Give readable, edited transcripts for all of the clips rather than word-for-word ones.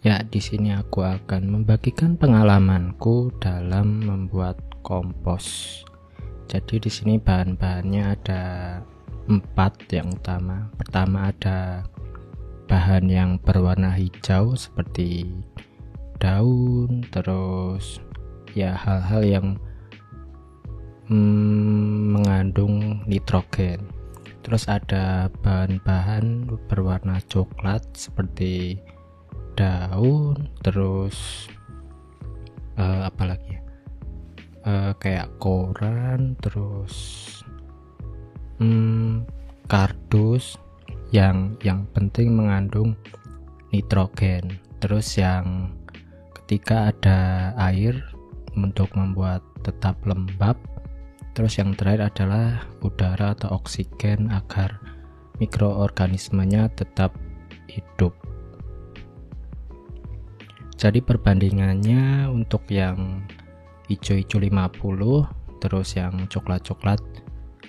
Ya, di sini aku akan membagikan pengalamanku dalam membuat kompos. Jadi di sini bahan-bahannya ada 4 yang utama. Pertama ada bahan yang berwarna hijau seperti daun, terus ya hal-hal yang mengandung nitrogen. Terus ada bahan-bahan berwarna coklat seperti daun, terus apalagi kayak koran, terus kardus yang penting mengandung nitrogen. Terus yang ketiga ada air untuk membuat tetap lembab. Terus yang terakhir adalah udara atau oksigen agar mikroorganismenya tetap hidup. Jadi perbandingannya untuk yang hijau-hijau 50, terus yang coklat-coklat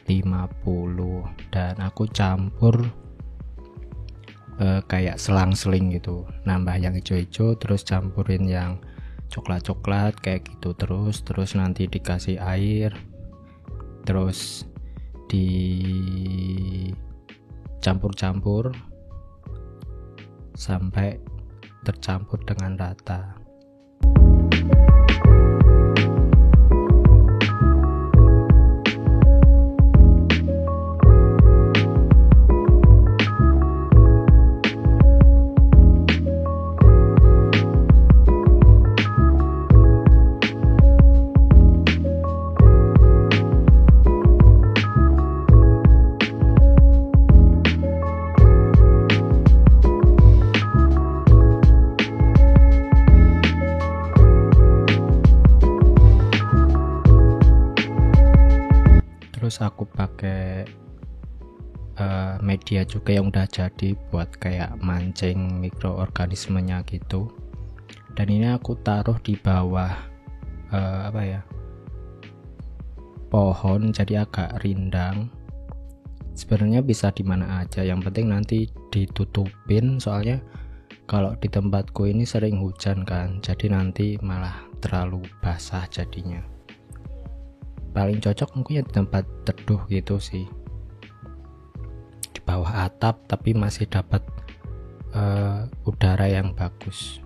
50, dan aku campur kayak selang-seling gitu, nambah yang hijau-hijau terus campurin yang coklat-coklat kayak gitu, terus nanti dikasih air, terus dicampur-campur sampai tercampur dengan rata. Terus aku pakai media juga yang udah jadi buat kayak mancing mikroorganismenya gitu. Dan ini aku taruh di bawah pohon, jadi agak rindang. Sebenarnya bisa di mana aja, yang penting nanti ditutupin, soalnya kalau di tempatku ini sering hujan kan, jadi nanti malah terlalu basah jadinya. Paling cocok mungkin ya di tempat teduh gitu sih, di bawah atap tapi masih dapat udara yang bagus.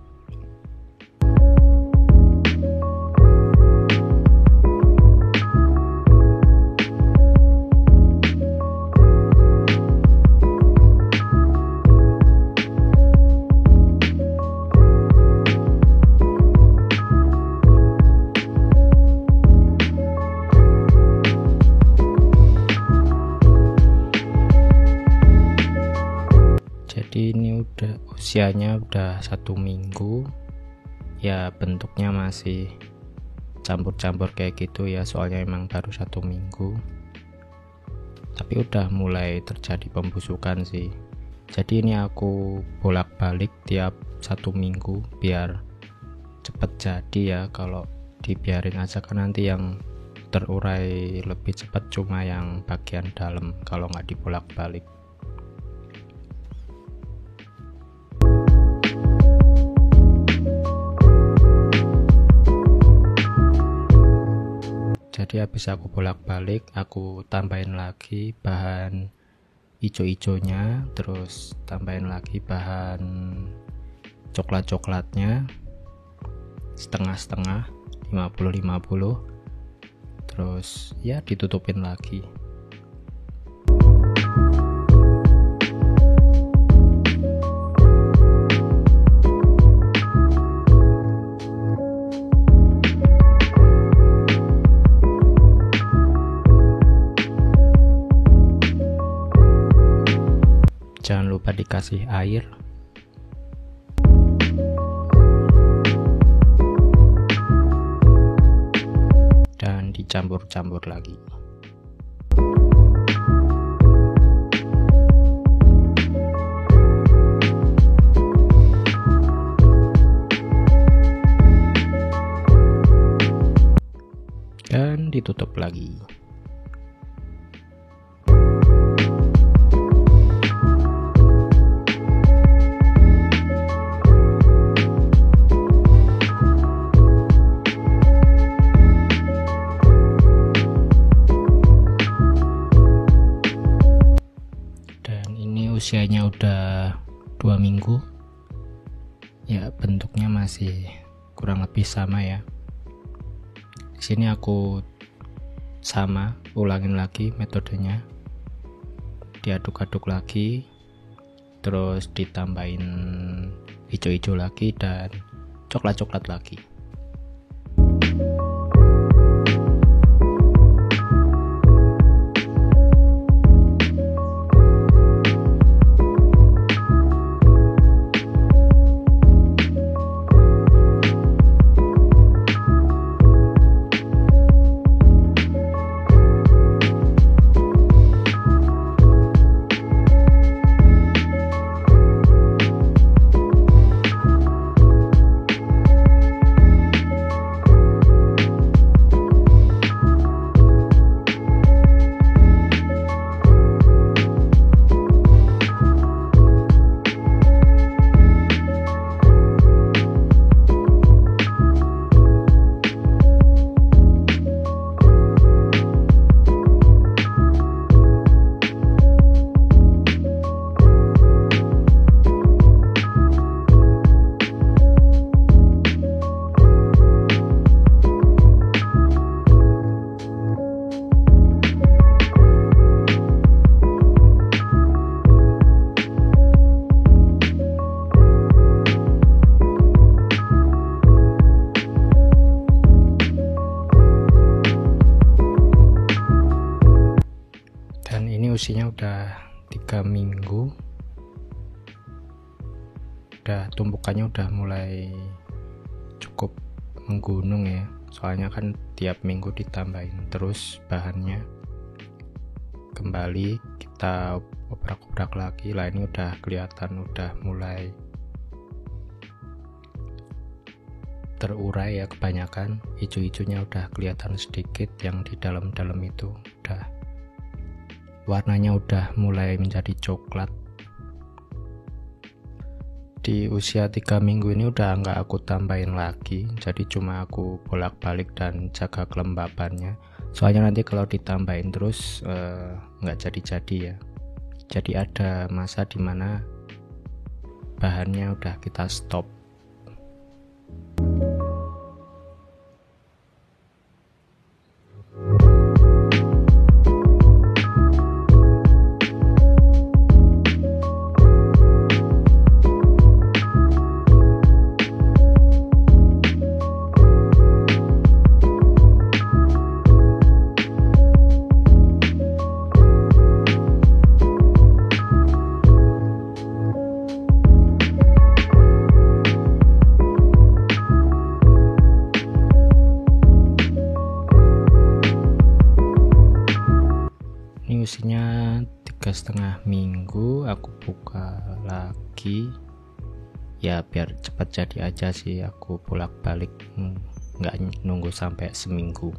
Jadi ini usianya udah 1 minggu ya, bentuknya masih campur-campur kayak gitu ya, soalnya emang baru 1 minggu, tapi udah mulai terjadi pembusukan sih. Jadi ini aku bolak-balik tiap 1 minggu biar cepet jadi ya. Kalau dibiarin aja kan nanti yang terurai lebih cepat cuma yang bagian dalam kalau nggak dibolak-balik. Jadi habis aku bolak-balik, aku tambahin lagi bahan hijau-hijaunya, terus tambahin lagi bahan coklat-coklatnya setengah-setengah, 50-50, terus ya ditutupin lagi. Jangan lupa dikasih air. Dan dicampur-campur lagi. Dan ditutup lagi. usianya udah 2 minggu. Ya bentuknya masih kurang lebih sama ya. Di sini aku ulangin lagi metodenya. Diaduk-aduk lagi, terus ditambahin hijau-hijau lagi dan coklat-coklat lagi. Usianya udah 3 minggu, udah tumpukannya udah mulai cukup menggunung ya, soalnya kan tiap minggu ditambahin terus bahannya. Kembali kita obrak-obrak lagi lah, ini udah kelihatan udah mulai terurai ya, kebanyakan hijau-hijaunya udah kelihatan sedikit, yang di dalam-dalam itu udah warnanya udah mulai menjadi coklat. Di usia 3 minggu ini udah nggak aku tambahin lagi, jadi cuma aku bolak-balik dan jaga kelembabannya, soalnya nanti kalau ditambahin terus nggak jadi-jadi ya. Jadi ada masa dimana bahannya udah kita stop. Usianya 3,5 minggu, aku buka lagi ya biar cepat jadi aja sih, aku bolak-balik nggak nunggu sampai seminggu.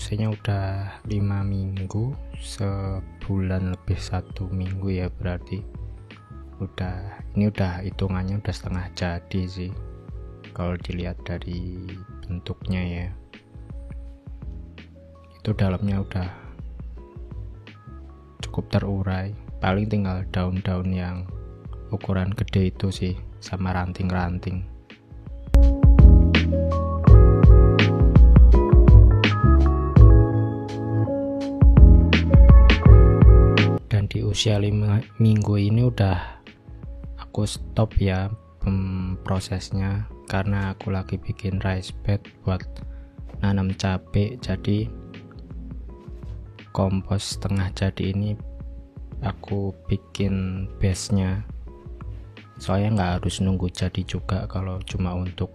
usianya udah 5 minggu, sebulan lebih 1 minggu ya, berarti ini udah hitungannya udah setengah jadi sih, kalau dilihat dari bentuknya ya. Itu dalamnya udah cukup terurai, paling tinggal daun-daun yang ukuran gede itu sih, sama ranting-ranting. Dan di usia 5 minggu ini udah aku stop ya prosesnya, karena aku lagi bikin rice bed buat nanam cabai. Jadi kompos setengah jadi ini aku bikin base nya, soalnya nggak harus nunggu jadi juga kalau cuma untuk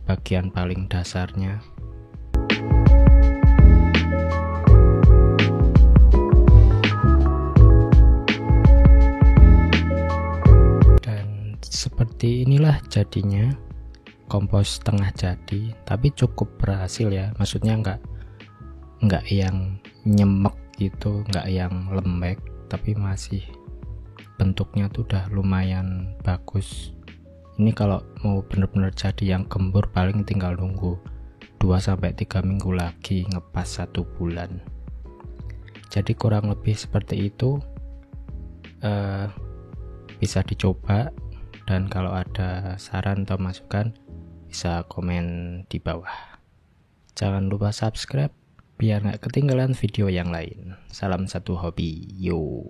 bagian paling dasarnya. Dan seperti inilah jadinya kompos setengah jadi, tapi cukup berhasil ya, maksudnya nggak yang nyemek gitu, nggak yang lembek, tapi masih bentuknya tuh udah lumayan bagus. Ini kalau mau bener-bener jadi yang gembur paling tinggal nunggu 2-3 minggu lagi ngepas 1 bulan. Jadi kurang lebih seperti itu, bisa dicoba, dan kalau ada saran atau masukan bisa komen di bawah. Jangan lupa subscribe biar nggak ketinggalan video yang lain. Salam satu hobi, yo.